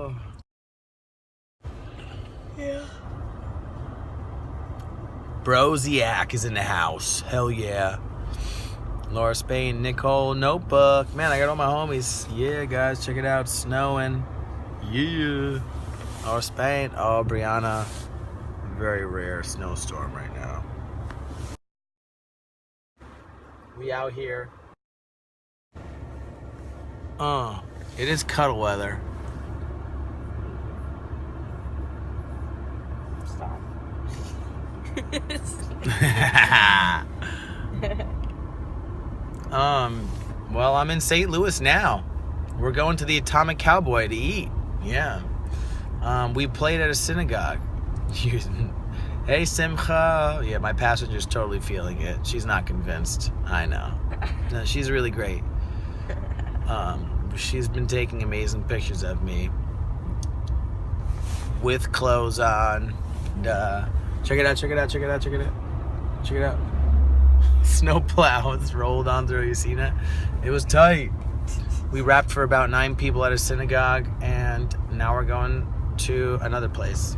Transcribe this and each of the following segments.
Oh. Yeah. Broziac is in the house. Hell yeah. Laura Spain, Nicole, Notebook. Man, I got all my homies. Yeah, guys, check it out. It's snowing. Yeah. Laura Spain. Oh, Brianna. Very rare snowstorm right now. We out here. It is cuddle weather. Stop. Well, I'm in St. Louis now. We're going to the Atomic Cowboy to eat. Yeah. We played at a synagogue. Hey, Simcha. Yeah, my passenger's totally feeling it. She's not convinced. I know. No, she's really great. She's been taking amazing pictures of me with clothes on. Check it out, check it out, check it out, check it out. Check it out. Snow plows rolled on through. You seen it? It was tight. We rapped for about 9 people at a synagogue, and now we're going to another place.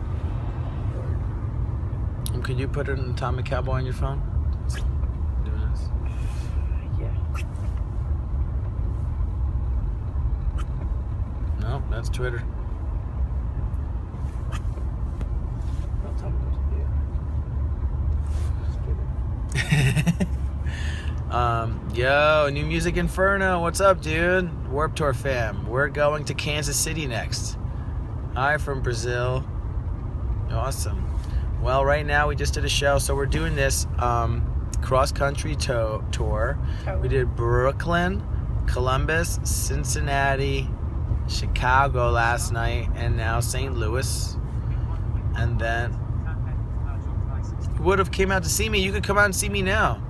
Could you put an Atomic Cowboy on your phone? Doing this? Yeah. No, that's Twitter. Don't tell me what to do. Yo, New Music Inferno, what's up, dude? Warp Tour fam, we're going to Kansas City next. Hi from Brazil. Awesome. Well, right now we just did a show, so we're doing this cross-country tour. We did Brooklyn, Columbus, Cincinnati, Chicago last night, and now St. Louis. And then you would have came out to see me. You could come out and see me now.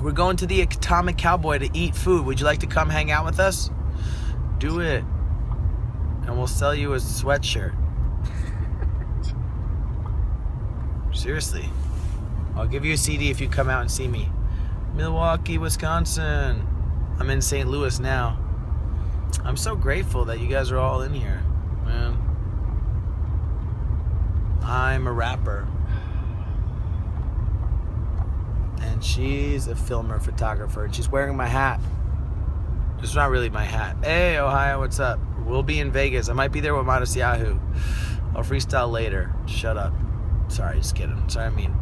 We're going to the Atomic Cowboy to eat food. Would you like to come hang out with us? Do it. And we'll sell you a sweatshirt. Seriously. I'll give you a CD if you come out and see me. Milwaukee, Wisconsin. I'm in St. Louis now. I'm so grateful that you guys are all in here, man. I'm a rapper. And she's a filmer, photographer, and she's wearing my hat. It's not really my hat. Hey, Ohio, what's up? We'll be in Vegas. I might be there with Modest Yahoo. I'll freestyle later. Shut up. Sorry, just kidding. Sorry, I mean.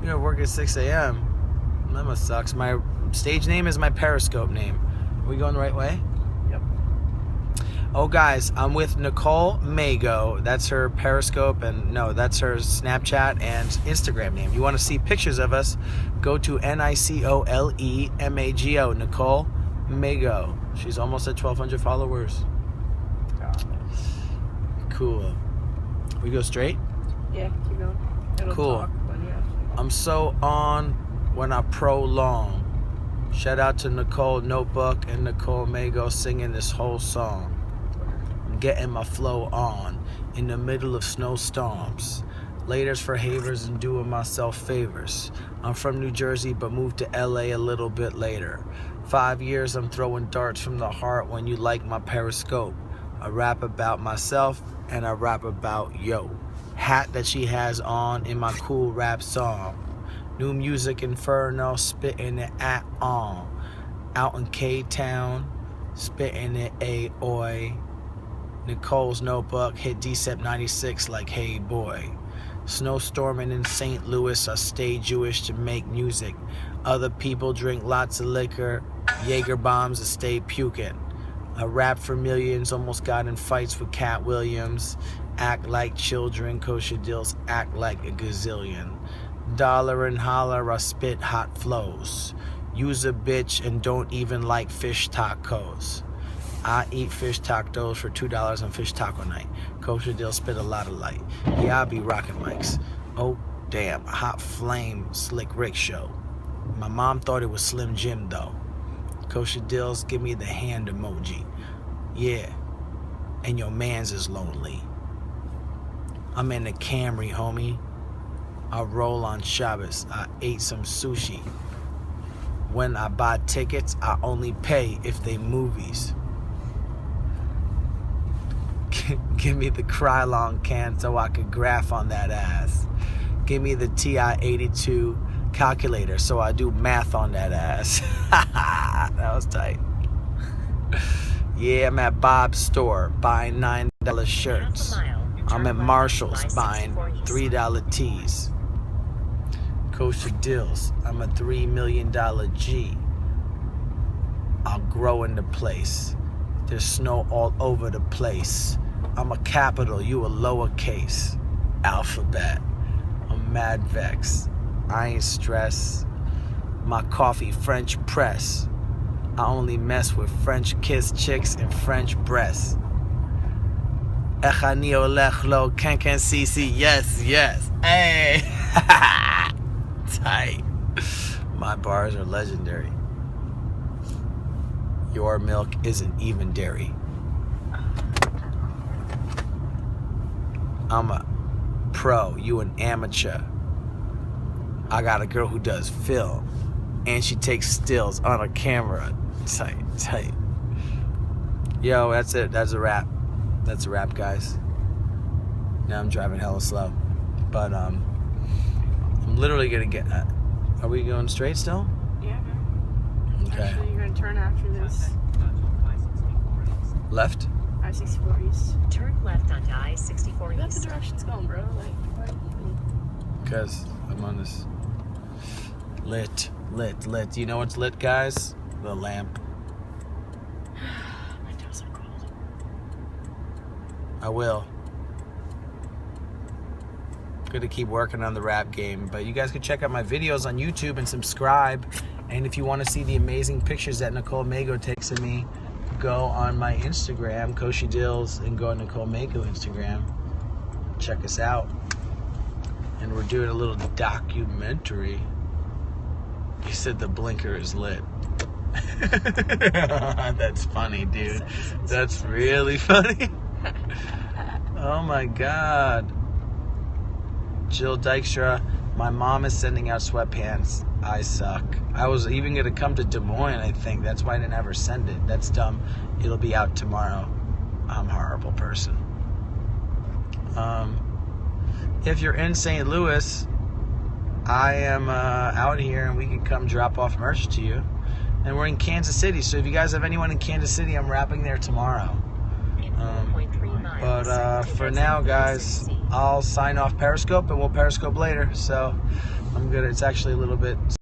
You know, work at 6 a.m. That must sucks. My stage name is my Periscope name. Are we going the right way? Yep. Oh, guys, I'm with Nicole Mago. That's her Periscope, and no, that's her Snapchat and Instagram name. You want to see pictures of us, go to NicoleMago, Nicole Mago. She's almost at 1,200 followers. Cool. We go straight? Yeah, keep going. It'll cool. Talk, but yeah. I'm so on when I prolong. Shout out to Nicole Notebook and Nicole Mago singing this whole song. I'm getting my flow on in the middle of snowstorms. Laters for havers and doing myself favors. I'm from New Jersey but moved to LA a little bit later. 5 years I'm throwing darts from the heart when you like my Periscope. I rap about myself and I rap about yo. Hat that she has on in my cool rap song. New Music Inferno, spitting it at on. Out in K-Town, spitting it A-Oi. Nicole's Notebook hit Decep 96 like hey boy. Snowstorming in St. Louis, I stay Jewish to make music. Other people drink lots of liquor, Jaeger bombs to stay puking. I rap for millions, almost got in fights with Cat Williams. Act like children, koshadillz, act like a gazillion. Dollar and holler, I spit hot flows. Use a bitch and don't even like fish tacos. I eat fish tacos for $2 on fish taco night. Koshadillz spit a lot of light. Yeah, I be rocking mics. Oh, damn, hot flame, slick Rick show. My mom thought it was Slim Jim though. Koshadillz, give me the hand emoji. Yeah, and your mans is lonely. I'm in the Camry, homie. I roll on Shabbos. I ate some sushi. When I buy tickets, I only pay if they movies. Give me the Krylon can so I could graph on that ass. Give me the TI-82 calculator so I do math on that ass. That was tight. Yeah, I'm at Bob's store buying $9 shirts. I'm at Marshall's buying $3 tees. Koshadillz, I'm a $3 million G. I'll grow into place. There's snow all over the place. I'm a capital, you a lowercase. Alphabet. I'm mad vex. I ain't stressed. My coffee French press. I only mess with French kiss chicks and French breasts. Echani olech lo ken sisi. Yes, yes. Hey. Tight. My bars are legendary. Your milk isn't even dairy. I'm a pro, you an amateur. I got a girl who does film, and she takes stills on a camera. Tight, tight. Yo, that's it. That's a wrap. That's a wrap, guys. Now I'm driving hella slow, but I'm literally gonna get. Are we going straight still? Yeah. Okay. Actually, you're gonna turn after this. Left. I-64 East. Turn left onto I-64 That's the East. direction's going, bro. Like, why even? Because I'm on this lit. Do you know what's lit, guys? The lamp. My toes are cold. I will. Gonna keep working on the rap game, but you guys can check out my videos on YouTube and subscribe. And if you want to see the amazing pictures that Nicole Mago takes of me, go on my Instagram, koshadillz, and go on Nicole Mago Instagram. Check us out. And we're doing a little documentary. You said the blinker is lit. That's funny, dude. That's really funny. Oh my God. Jill Dykstra, my mom is sending out sweatpants. I suck. I was even going to come to Des Moines, I think. That's why I didn't ever send it. That's dumb. It'll be out tomorrow. I'm a horrible person. If you're in St. Louis, I am out here and we can come drop off merch to you. And we're in Kansas City, so if you guys have anyone in Kansas City, I'm rapping there tomorrow. But for now, guys, I'll sign off Periscope and we'll Periscope later. So I'm good. It's actually a little bit